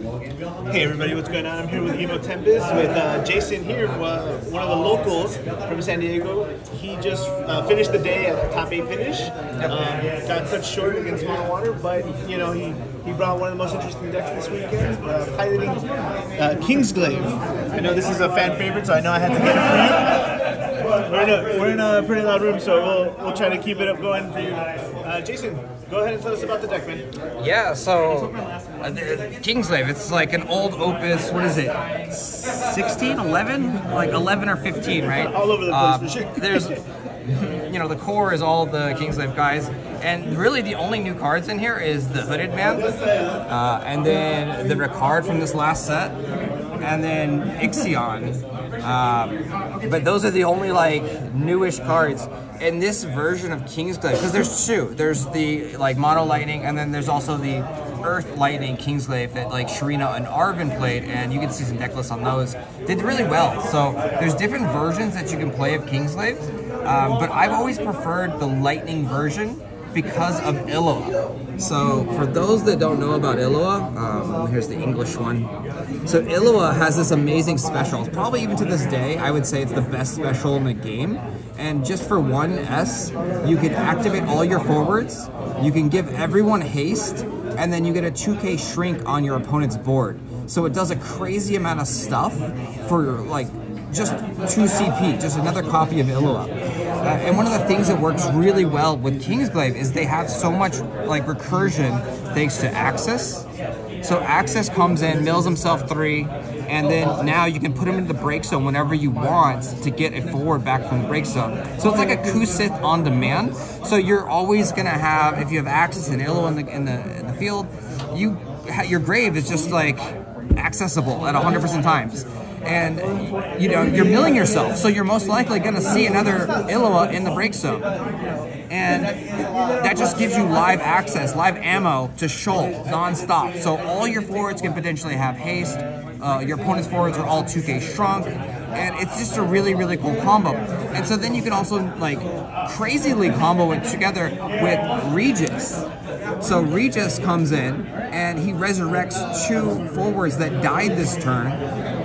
Hey everybody, what's going on? I'm here with Evo Tempest with Jason here, one of the locals from San Diego. He just finished the day at a top 8 finish. Got cut short against Mono Water, but you know he brought one of the most interesting decks this weekend, piloting Kingsglaive. I know this is a fan favorite, so I know I had to get it for you. We're in a pretty loud room, so we'll try to keep it up going for you. Jason, go ahead and tell us about the deck, man. Yeah, so Kingsglaive, it's like an old opus, what is it, 16, 11? Like 11 or 15, right? All over the place, for sure. There's, you know, the core is all the Kingsglaive guys, and really the only new cards in here is the Hooded Man, and then the Ricard from this last set, and then Ixion. But those are the only like newish cards in this version of Kingsglaive, because there's two. There's the like Mono Lightning, and then there's also the Earth Lightning Kingsglaive that like Sharina and Arvin played, and you can see some Decklist on those. Did really well. So there's different versions that you can play of Kingsglaive, but I've always preferred the Lightning version because of Illawa. So for those that don't know about Illawa, here's the English one. So Illawa has this amazing special. Probably even to this day, I would say it's the best special in the game. And just for 1S, you can activate all your forwards, you can give everyone haste, and then you get a 2k shrink on your opponent's board. So it does a crazy amount of stuff for like just 2 CP, just another copy of Illawa. And one of the things that works really well with Kingsglaive is they have so much like recursion thanks to Access. So Access comes in, mills himself 3, and then now you can put him into the break zone whenever you want to get a forward back from the break zone. So it's like a Kusith on demand. So you're always gonna have, if you have Access and Illawa in the field, your grave is just like accessible at 100% times. And you know, you're milling yourself, so you're most likely going to see another Illawa in the break zone. And that just gives you live access, live ammo to Shoal non-stop. So all your forwards can potentially have haste, your opponent's forwards are all 2k shrunk, and it's just a really, really cool combo. And so then you can also like crazily combo it together with Regis. So Regis comes in and he resurrects 2 forwards that died this turn.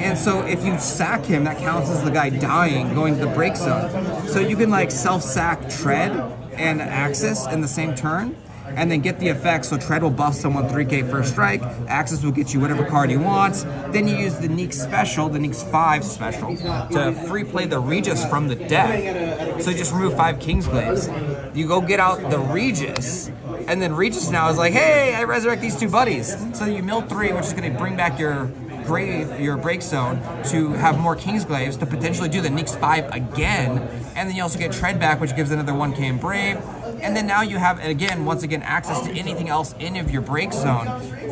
And so if you sack him, that counts as the guy dying, going to the break zone. So you can like self-sack Tread and Axis in the same turn, and then get the effect. So Tread will buff someone 3k first strike, Axis will get you whatever card he wants. Then you use the Neek special, the Neek's 5 special, to free play the Regis from the deck. So you just remove 5 Kingsglaives. You go get out the Regis, and then Regis now is like, hey, I resurrect these 2 buddies. So you mill 3, which is going to bring back your grave, your break zone, to have more Kingsglaives to potentially do the Neek's 5 again, and then you also get Tread back, which gives another 1k in Brave, and then now you have again, once again, access to anything else in of your break zone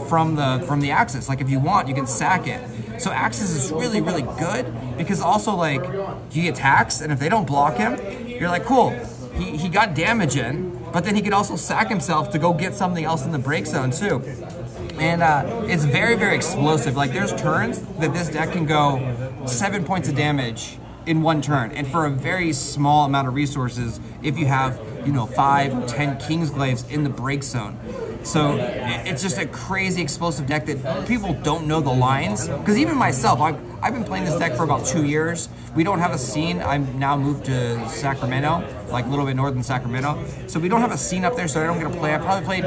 from the Axis. Like if you want, you can sack it. So Axis is really, really good because also like he attacks, and if they don't block him, you're like, cool, he got damage in, but then he could also sack himself to go get something else in the break zone too. And it's very, very explosive. Like there's turns that this deck can go 7 points of damage in 1 turn. And for a very small amount of resources, if you have, you know, 5 or 10 Kingsglaives in the break zone. So it's just a crazy explosive deck that people don't know the lines. Because even myself, I've been playing this deck for about 2 years. We don't have a scene. I'm now moved to Sacramento, like a little bit north than Sacramento. So we don't have a scene up there, so I don't get to play. I probably played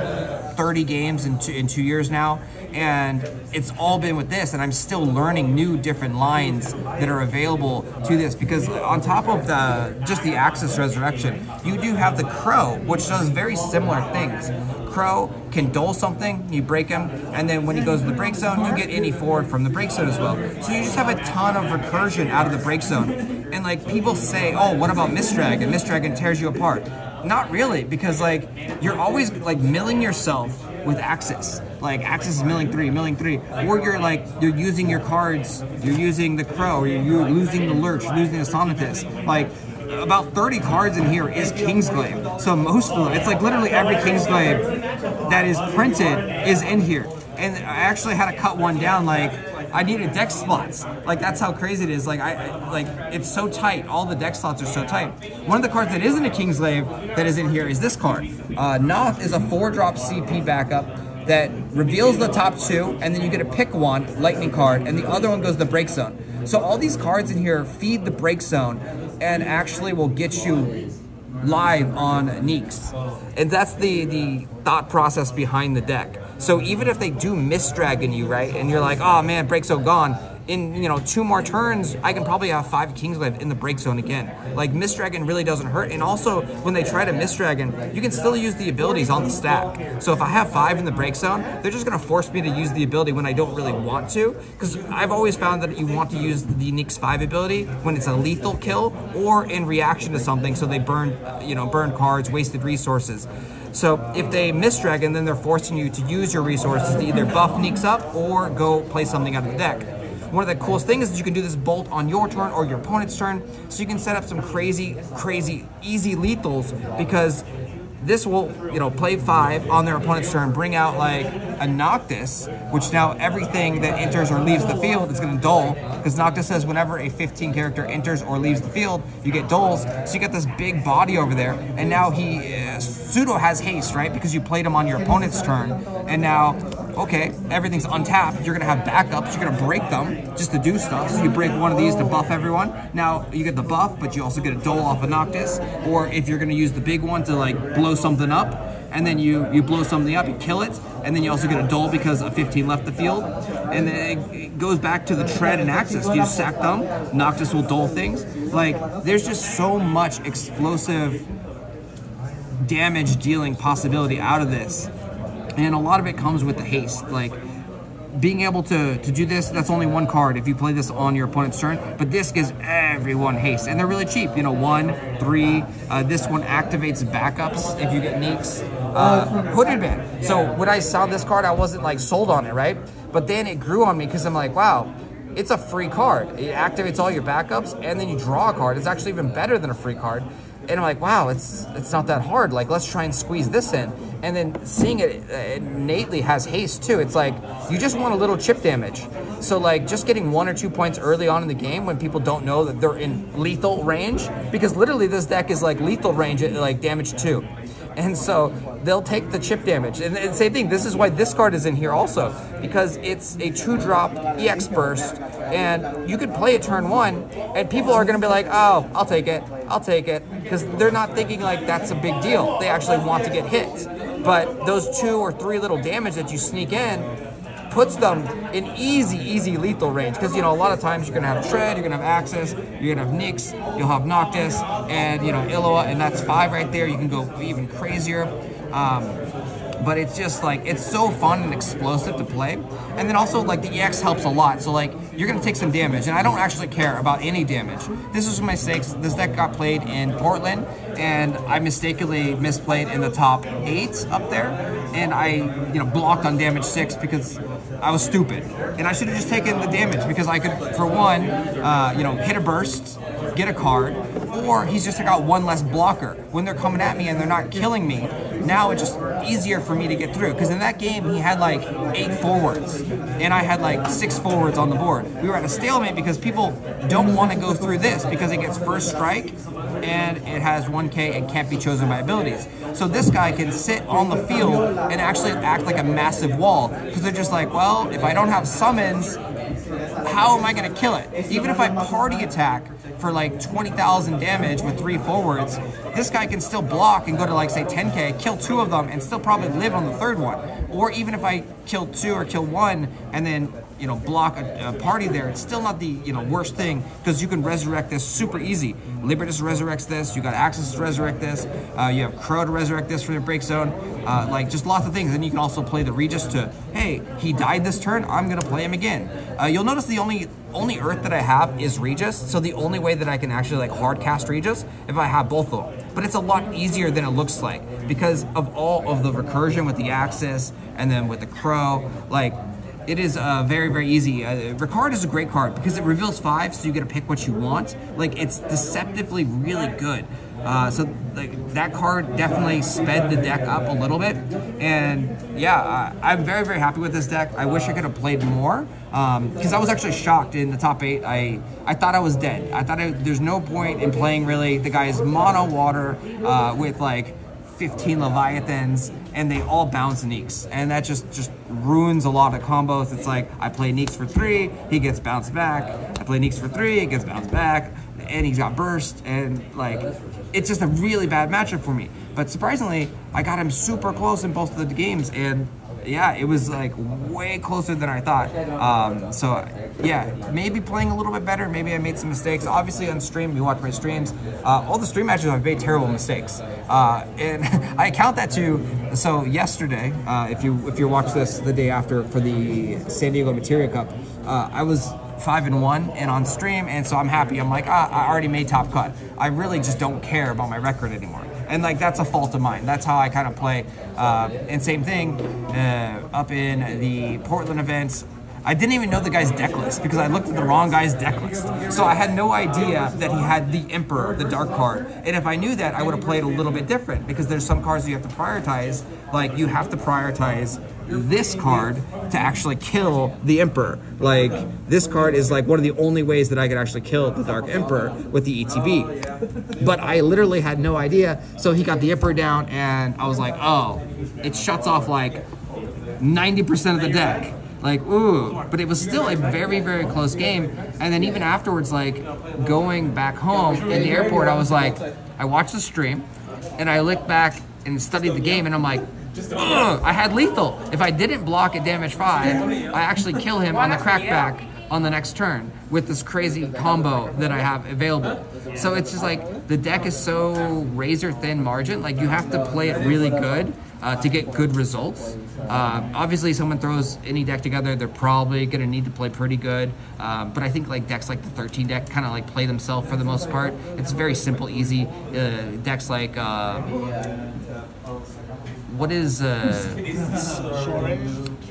30 games in 2 years now. And it's all been with this, and I'm still learning new different lines that are available to this, because on top of just the Axis Resurrection, you do have the Crow, which does very similar things. Crow can dole something, you break him, and then when he goes to the break zone, you get any forward from the break zone as well. So you just have a ton of recursion out of the break zone. And like people say, oh, what about Mist Dragon? Mist Dragon tears you apart. Not really, because like you're always like milling yourself with Axis. Like Axis is milling 3, or you're using your cards, you're using the Crow, or you're losing the Lurch, losing the Sonatus. Like about 30 cards in here is Kingsglaive. So most of them, it's like literally every Kingsglaive that is printed is in here. And I actually had to cut one down, like I needed deck slots. Like that's how crazy it is. Like it's so tight. All the deck slots are so tight. One of the cards that isn't a Kingsglaive that is in here is this card. Noth is a 4-drop CP backup. that reveals the top 2, and then you get to pick one lightning card, and the other one goes to the break zone. So all these cards in here feed the break zone and actually will get you live on Neeks. And that's the thought process behind the deck. So even if they do misdragon you, right, and you're like, oh man, break zone gone, in 2 more turns, I can probably have 5 Kingsglaive in the break zone again. Like, misdragon really doesn't hurt, and also when they try to misdragon, you can still use the abilities on the stack. So if I have 5 in the break zone, they're just gonna force me to use the ability when I don't really want to, because I've always found that you want to use the Neeks 5 ability when it's a lethal kill or in reaction to something, so they burn cards, wasted resources. So if they misdragon, then they're forcing you to use your resources to either buff Neeks up or go play something out of the deck. One of the coolest things is you can do this bolt on your turn or your opponent's turn, so you can set up some crazy, easy lethals, because this will, play 5 on their opponent's turn, bring out like a Noctis, which now everything that enters or leaves the field is going to dull, because Noctis says whenever a 15 character enters or leaves the field, you get dulls. So you get this big body over there, and now he pseudo has haste, right? Because you played him on your opponent's turn, and now, okay, everything's untapped. You're going to have backups. You're going to break them just to do stuff. So you break one of these to buff everyone. Now you get the buff, but you also get a dull off a Noctis. Or if you're going to use the big one to like blow something up, and then you blow something up, you kill it, and then you also get a dull because a 15 left the field. And then it goes back to the tread and access. You just sack them, Noctis will dull things. Like, there's just so much explosive damage dealing possibility out of this. And a lot of it comes with the haste. Like, being able to do this, that's only 1 card if you play this on your opponent's turn, but this gives everyone haste, and they're really cheap, 1, 3, this one activates backups if you get Neeks. Hooded Band. So when I saw this card, I wasn't like sold on it, right? But then it grew on me, because I'm like, wow, it's a free card. It activates all your backups, and then you draw a card. It's actually even better than a free card. And I'm like, wow, it's not that hard. Like, let's try and squeeze this in. And then seeing it innately has haste too. It's like, you just want a little chip damage. So like, just getting 1 or 2 points early on in the game when people don't know that they're in lethal range, because literally this deck is like lethal range at like damage 2. And so they'll take the chip damage. And same thing, this is why this card is in here also, because it's a 2-drop EX burst, and you could play it turn 1, and people are going to be like, oh, I'll take it, because they're not thinking like that's a big deal. They actually want to get hit. But those 2 or 3 little damage that you sneak in puts them in easy lethal range, because a lot of times you're gonna have tread, you're gonna have access, you're gonna have Neeks, you'll have Noctis, and Illawa, and that's 5 right there. You can go even crazier. But it's just like, it's so fun and explosive to play. And then also like the EX helps a lot. So like, you're gonna take some damage, and I don't actually care about any damage. This is my mistakes. This deck got played in Portland, and I mistakenly misplayed in the top 8 up there, and I blocked on damage 6 because I was stupid. And I should have just taken the damage, because I could, for one, hit a burst, get a card, or he's just got 1 less blocker. When they're coming at me and they're not killing me, now it's just easier for me to get through. Because in that game, he had like 8 forwards, and I had like 6 forwards on the board. We were at a stalemate because people don't want to go through this, because it gets first strike, and it has 1k and can't be chosen by abilities. So this guy can sit on the field and actually act like a massive wall, because they're just like, well, if I don't have summons, how am I going to kill it? Even if I party attack for like 20,000 damage with 3 forwards, this guy can still block and go to like, say, 10k, kill 2 of them, and still probably live on the 3rd one. Or even if I kill 2 or kill 1 and then block a party there, it's still not the worst thing, because you can resurrect this super easy. Libertus resurrects this, you got Access to resurrect this, you have Crow to resurrect this for the break zone, like just lots of things. Then you can also play the Regis to, hey, he died this turn, I'm gonna play him again. You'll notice the only Earth that I have is Regis, so the only way that I can actually like hard cast Regis if I have both of them. But it's a lot easier than it looks like, because of all of the recursion with the Access and then with the Crow. Like, it is very easy. Ricard is a great card because it reveals 5, so you get to pick what you want. Like, it's deceptively really good. So like, that card definitely sped the deck up a little bit. And yeah, I'm very happy with this deck. I wish I could have played more, because I was actually shocked in the top 8. I thought I was dead. I thought there's no point in playing really. The guy's mono water with like 15 Leviathans and they all bounce Neeks, and that just ruins a lot of combos. It's like I play Neeks for 3, he gets bounced back. I play Neeks for 3, he gets bounced back, and he's got burst, and like it's just a really bad matchup for me. But surprisingly, I got him super close in both of the games, and yeah, it was like way closer than I thought. So yeah, maybe playing a little bit better. Maybe I made some mistakes. Obviously on stream, you watch my streams. All the stream matches I've made terrible mistakes, and I count that too. So yesterday, if you watch this the day after for the San Diego Materia Cup, I was 5-1 and on stream, and so I'm happy. I'm like, I already made top cut. I really just don't care about my record anymore. And like that's a fault of mine. That's how I kind of play. And same thing up in the Portland events. I didn't even know the guy's deck list because I looked at the wrong guy's deck list. So I had no idea that he had the Emperor, the dark card. And if I knew that, I would have played a little bit different because there's some cards you have to prioritize. Like you have to prioritize this card to actually kill the Emperor. Like this card is like one of the only ways that I could actually kill the Dark Emperor with the ETB. But I literally had no idea. So he got the Emperor down and I was like, oh, it shuts off like 90% of the deck. Like, ooh, but it was still a very, very close game. And then even afterwards, like going back home in the airport, I was like, I watched the stream and I looked back and studied the game and I'm like, ugh, I had lethal. If I didn't block at damage 5, I actually kill him on the crackback on the next turn with this crazy combo that I have available. So it's just like the deck is so razor thin margin, like you have to play it really good to get good results. Obviously someone throws any deck together, they're probably gonna need to play pretty good. But I think like decks like the 13 deck kind of like play themselves for the most part. It's very simple, easy. Decks like what is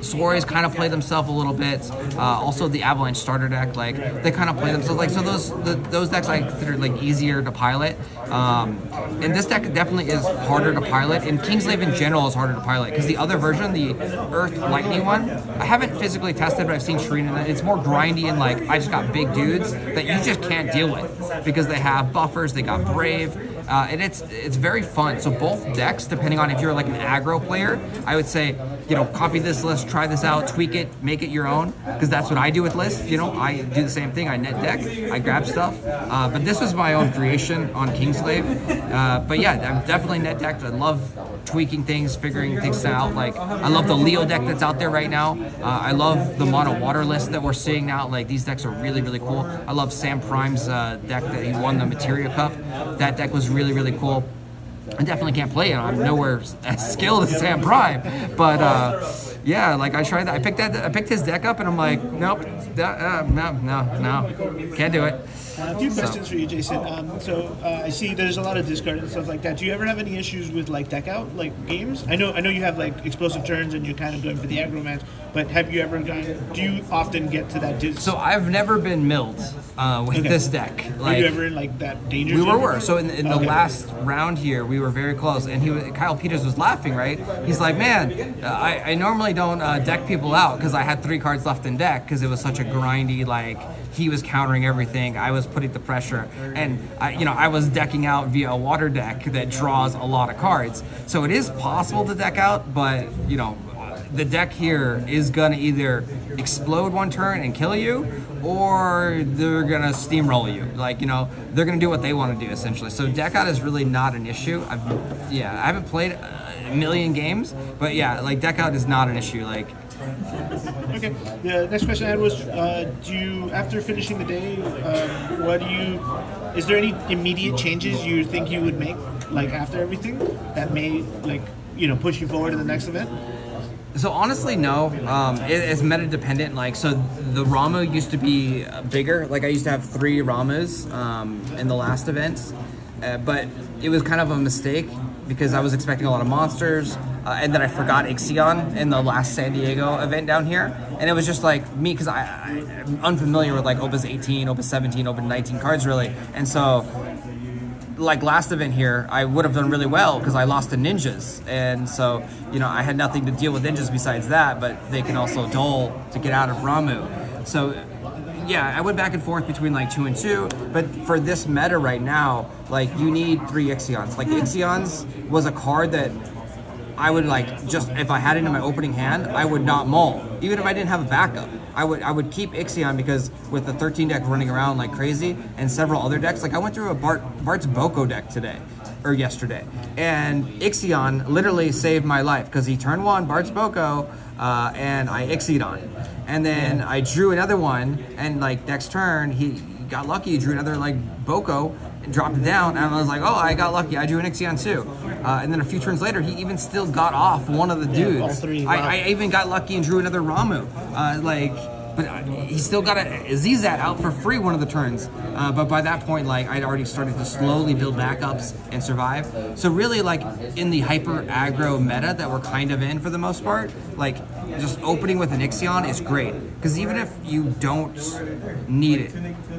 Soares kind of play themselves a little bit. Also the Avalanche starter deck, like they kind of play themselves. Like so those decks I consider like easier to pilot. And this deck definitely is harder to pilot. And Kingsglaive in general is harder to pilot because the other version, the Earth Lightning one, I haven't physically tested, but I've seen Shreen in it. It's more grindy and like I just got big dudes that you just can't deal with because they have buffers. They got Brave. And it's very fun. So both decks, depending on if you're like an aggro player, I would say, you know, copy this list, try this out, tweak it, make it your own, because that's what I do with lists. You know, I do the same thing. I net deck, I grab stuff. But this was my own creation on Kingsglaive. But yeah, I'm definitely net decked. I love tweaking things, figuring things out. Like I love the Leo deck that's out there right now. I love the mono water list that we're seeing now. Like these decks are really, really cool. I love Sam Prime's deck that he won the Materia Cup. That deck was really, really cool. I definitely can't play it. I'm nowhere as skilled as Sam Prime, but yeah, like I tried that. I picked his deck up, and I'm like, nope, no, can't do it. A few questions for you, Jason. I see there's a lot of discard and stuff like that. Do you ever have any issues with like deck out like games? I know you have like explosive turns and you're kind of going for the aggro match, but have you ever gone? Do you often get to that? So I've never been milled with this deck. Like, were you ever in like that danger? We were. So in the last round here, we were very close, and Kyle Peters was laughing. Right? He's like, man, I normally don't deck people out because I had 3 cards left in deck because it was such a grindy like. He was countering everything. I was putting the pressure, and I was decking out via a water deck that draws a lot of cards. So it is possible to deck out, but the deck here is gonna either explode one turn and kill you, or they're gonna steamroll you. Like they're gonna do what they want to do essentially. So deck out is really not an issue. I haven't played a million games, but yeah, like deck out is not an issue. Like. Okay. The next question I had was, do you, after finishing the day, is there any immediate changes you think you would make, like after everything, that may, like, push you forward to the next event? So honestly, no. It's meta dependent. Like, so the Ramu used to be bigger. Like I used to have 3 Ramus in the last events, but it was kind of a mistake because I was expecting a lot of monsters. And then I forgot Ixion in the last San Diego event down here. And it was just like me, because I'm unfamiliar with like Opus 18, Opus 17, Opus 19 cards really. And so like last event here, I would have done really well because I lost to ninjas. And so, I had nothing to deal with ninjas besides that, but they can also dole to get out of Ramu. So yeah, I went back and forth between like 2 and 2, but for this meta right now, like you need 3 Ixions. Like Ixions was a card that I would like, just if I had it in my opening hand, I would not mull. Even if I didn't have a backup, I would keep Ixion, because with the 13 deck running around like crazy and several other decks, like I went through a Bart's Boko deck today, or yesterday, and Ixion literally saved my life, because he turned 1 Bart's Boko, and I Ixied on. And then I drew another one, and like next turn, he got lucky, he drew another like Boko, and dropped it down, and I was like, oh, I got lucky, I drew an Ixion too. And then a few turns later, he even still got off one of the dudes. All three, wow. I even got lucky and drew another Ramu. But he still got a Zizat out for free one of the turns. But by that point, like, I'd already started to slowly build backups and survive. So really, like, in the hyper aggro meta that we're kind of in for the most part, like, just opening with an Ixion is great. Because even if you don't need it,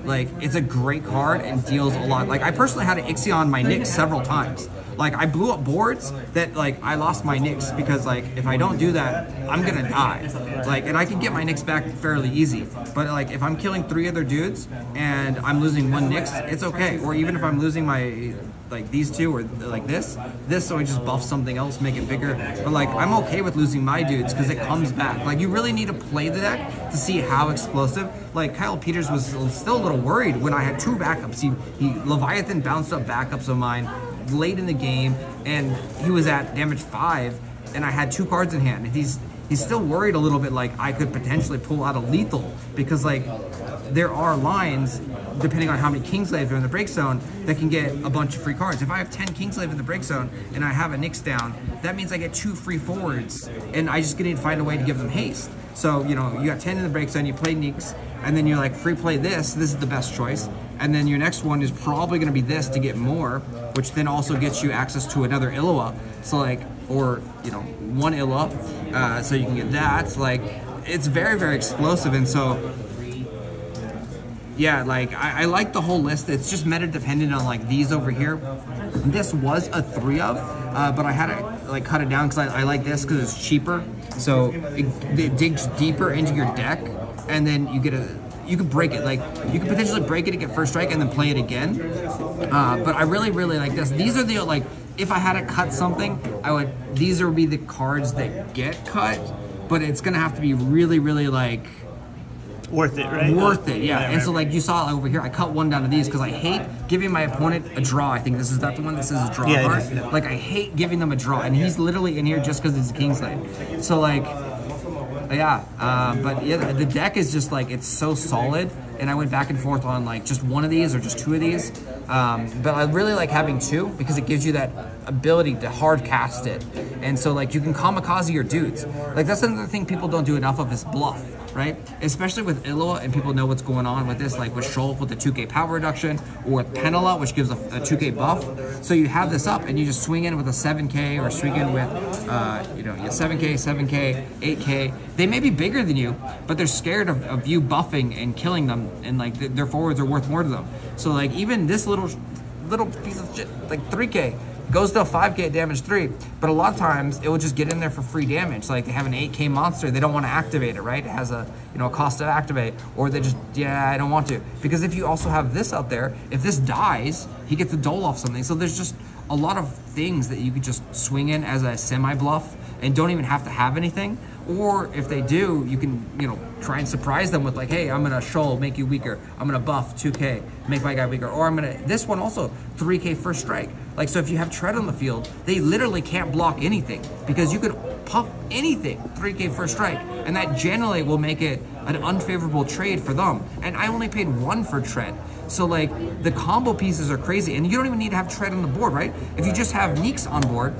like, it's a great card and deals a lot. Like, I personally had an Ixion my Nyx several times. Like, I blew up boards that, like, I lost my Nyx because, like, if I don't do that, I'm gonna die. Like, and I can get my Nyx back fairly easy. But, like, if I'm killing 3 other dudes and I'm losing 1 Nyx, it's okay. Or even if I'm losing my, like, these 2 or, like, this, so I just buff something else, make it bigger. But, like, I'm okay with losing my dudes because it comes back. Like, you really need to play the deck to see how explosive. Like, Kyle Peters was still a little worried when I had 2 backups. He Leviathan bounced up backups of mine late in the game, and he was at damage 5, and I had 2 cards in hand, and he's still worried a little bit, like I could potentially pull out a lethal, because like there are lines depending on how many Kingsglaive are in the break zone that can get a bunch of free cards. If I have 10 Kingsglaive in the break zone and I have a Nyx down, that means I get 2 free forwards, and I just need to find a way to give them haste. So, you know, you got 10 in the break zone, you play Nyx, and then you're like, free play this is the best choice. And then your next one is probably going to be this to get more, which then also gets you access to another Illawa. So like, or, you know, 1 Illa, so you can get that. Like, it's very, very explosive. And so, yeah, like, I like the whole list. It's just meta dependent on like these over here. This was a 3 of, but I had to like cut it down because I like this because it's cheaper. So it digs deeper into your deck, and then you get you can break it. Like, you can potentially break it to get first strike and then play it again. But I really, really like this. These are the, like, if I had to cut something, these would be the cards that get cut, but it's gonna have to be really, really like worth it, right? Worth it, yeah. And so, like, you saw over here, I cut 1 down to these because I hate giving my opponent a draw. I think this is that the one that says a draw card. Yeah. Like, I hate giving them a draw, and he's literally in here just because it's a Kingsglaive. So, like, yeah, but yeah, the deck is just like, it's so solid, and I went back and forth on like just 1 of these or just 2 of these, but I really like having 2 because it gives you that ability to hard cast it, and so like you can kamikaze your dudes. Like, that's another thing people don't do enough of is bluff, right? Especially with Illawa, and people know what's going on with this, like with Shoal with the 2k power reduction, or with Penela, which gives a 2k buff. So you have this up, and you just swing in with a 7k, or swing in with, you know, 7k, 7k, 8k. They may be bigger than you, but they're scared of you buffing and killing them, and like their forwards are worth more to them. So like even this little piece of shit, like 3k, goes to a 5k damage 3, but a lot of times it will just get in there for free damage. Like, they have an 8k monster, they don't want to activate it, right? It has a, you know, a cost to activate, or they just, yeah, I don't want to. Because if you also have this out there, if this dies, he gets to dole off something. So there's just a lot of things that you could just swing in as a semi-bluff and don't even have to have anything. Or if they do, you can, you know, try and surprise them with like, hey, I'm gonna Shoal, make you weaker. I'm gonna buff 2k, make my guy weaker. Or I'm gonna, this one also, 3k first strike. Like, so if you have Tread on the field, they literally can't block anything because you could puff anything, 3k first strike. And that generally will make it an unfavorable trade for them. And I only paid 1 for Tread. So like, the combo pieces are crazy, and you don't even need to have Tread on the board, right? If you just have Nyx on board,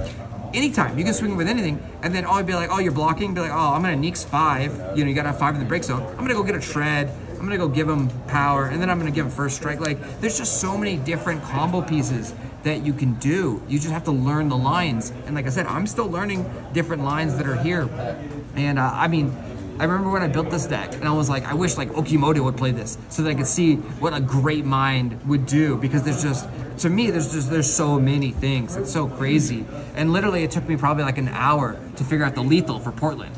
anytime you can swing with anything, and then I'd be like, oh, you're blocking, be like, oh, I'm gonna Nyx 5, you know, you gotta have 5 in the break zone, I'm gonna go get a Tread, I'm gonna go give him power, and then I'm gonna give him first strike. Like, there's just so many different combo pieces that you can do. You just have to learn the lines, and like I said, I'm still learning different lines that are here. And I mean, I remember when I built this deck, and I was like, I wish like Okimoto would play this so that I could see what a great mind would do, because there's just, to me, there's so many things. It's so crazy. And literally, it took me probably like an hour to figure out the lethal for Portland.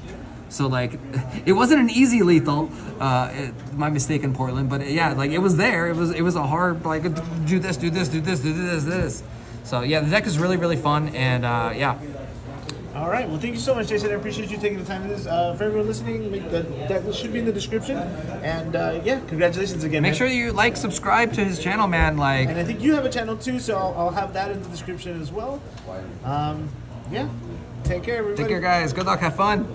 So like, it wasn't an easy lethal, my mistake in Portland, but yeah, like it was there. It was a hard, like, do this. So yeah, the deck is really, really fun, and yeah. All right. Well, thank you so much, Jason. I appreciate you taking the time to this. For everyone listening, that should be in the description. And yeah, congratulations again. Make man. sure you like, subscribe to his channel, man. Like, And I think you have a channel too, so I'll have that in the description as well. Yeah. Take care, everybody. take care, guys. Good luck. Have fun.